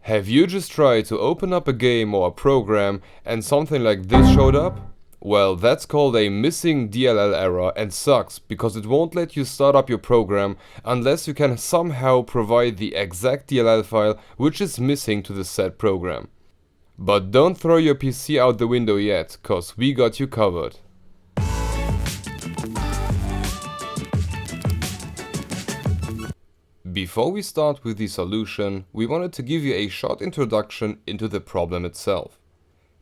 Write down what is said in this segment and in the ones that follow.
Have you just tried to open up a game or a program and something like this showed up? Well, that's called a missing DLL error and sucks because it won't let you start up your program unless you can somehow provide the exact DLL file which is missing to the said program. But don't throw your PC out the window yet, cause we got you covered. Before we start with the solution, we wanted to give you a short introduction into the problem itself.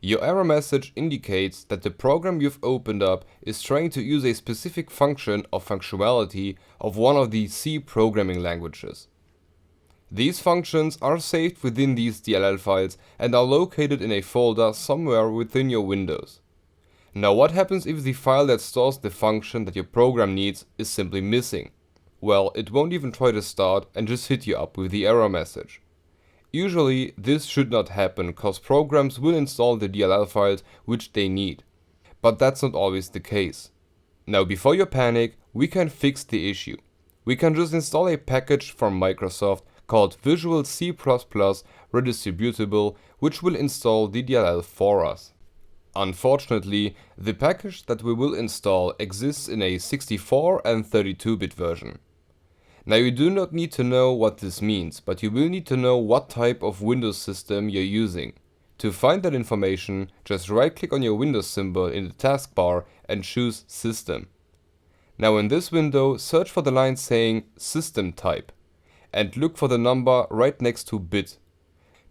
Your error message indicates that the program you've opened up is trying to use a specific function or functionality of one of the C programming languages. These functions are saved within these DLL files and are located in a folder somewhere within your Windows. Now what happens if the file that stores the function that your program needs is simply missing? Well, it won't even try to start and just hit you up with the error message. Usually this should not happen cause programs will install the DLL files which they need. But that's not always the case. Now before you panic, we can fix the issue. We can just install a package from Microsoft called Visual C++ Redistributable which will install the DLL for us. Unfortunately, the package that we will install exists in a 64 and 32-bit version. Now you do not need to know what this means, but you will need to know what type of Windows system you're using. To find that information, just right-click on your Windows symbol in the taskbar and choose System. Now in this window, search for the line saying System Type and look for the number right next to bit.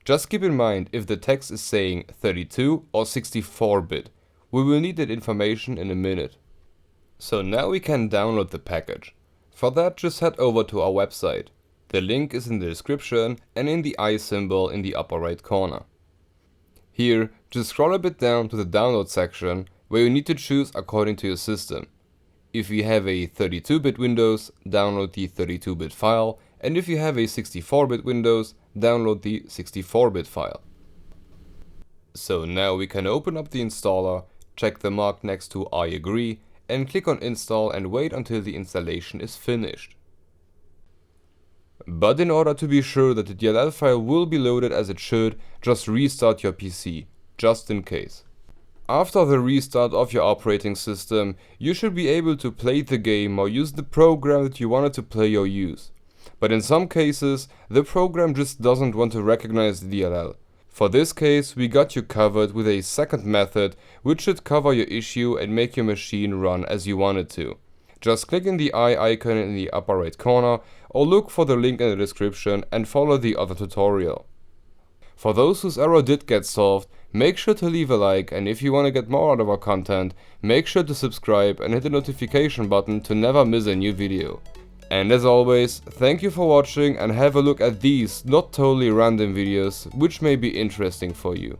Just keep in mind if the text is saying 32 or 64-bit. We will need that information in a minute. So now we can download the package. For that, just head over to our website. The link is in the description and in the I symbol in the upper right corner. Here, just scroll a bit down to the download section where you need to choose according to your system. If you have a 32-bit Windows, download the 32-bit file, and if you have a 64-bit Windows, download the 64-bit file. So now we can open up the installer, check the mark next to I agree, and click on install and wait until the installation is finished. But in order to be sure that the DLL file will be loaded as it should, just restart your PC, just in case. After the restart of your operating system, you should be able to play the game or use the program that you wanted to play or use. But in some cases, the program just doesn't want to recognize the DLL. For this case, we got you covered with a second method which should cover your issue and make your machine run as you want it to. Just click in the I icon in the upper right corner or look for the link in the description and follow the other tutorial. For those whose error did get solved, make sure to leave a like, and if you want to get more out of our content, make sure to subscribe and hit the notification button to never miss a new video. And as always, thank you for watching and have a look at these not totally random videos which may be interesting for you.